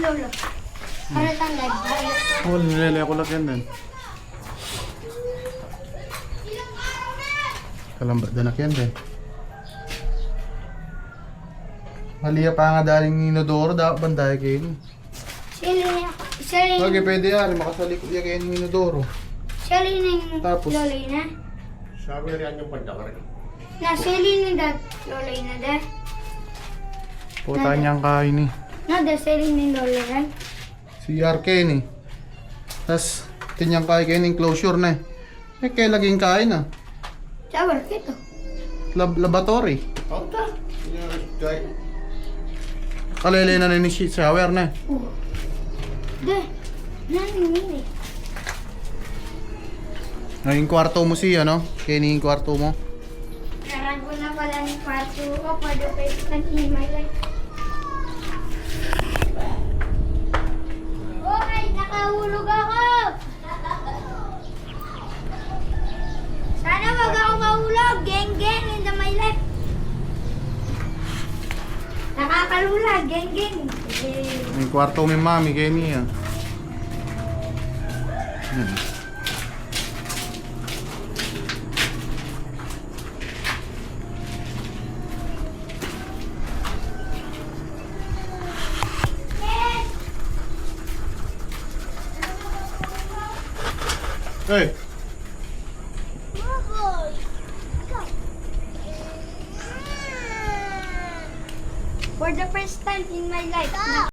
lolo. Para tanggal. Oh, nilele ko lang yan din. Kalambat danak yan din. Maliya pa nga daling inodoro, dapat banday kayo. Sali Okay, pwede yan. Makasali ko yan kayo ng inodoro. ng Tapos? loloy na. Sabi rin yung pandakar. Na sali ng loloy na da. Puta niyang kain eh. Na da sali ng loloy na. Si Arken eh. Tapos, tinyang kain kayo ng closure na eh. Eh, kaya laging kain ah. Sabar kito. Laboratory. Ota. Kalele na ni sheet shower na eh. De. Nani. Ngayong kwarto mo siya, no? Kaya yung kwarto mo. Narago na pala ng kwarto ko. Pwede pwede ng himay. Okay, nakahulog ako! Sana wag ako mahulog. Geng geng in the my life. Nakakalula. Geng geng. Yung kwarto mo yung mami, kaya niya. Hey! For the first time in my life,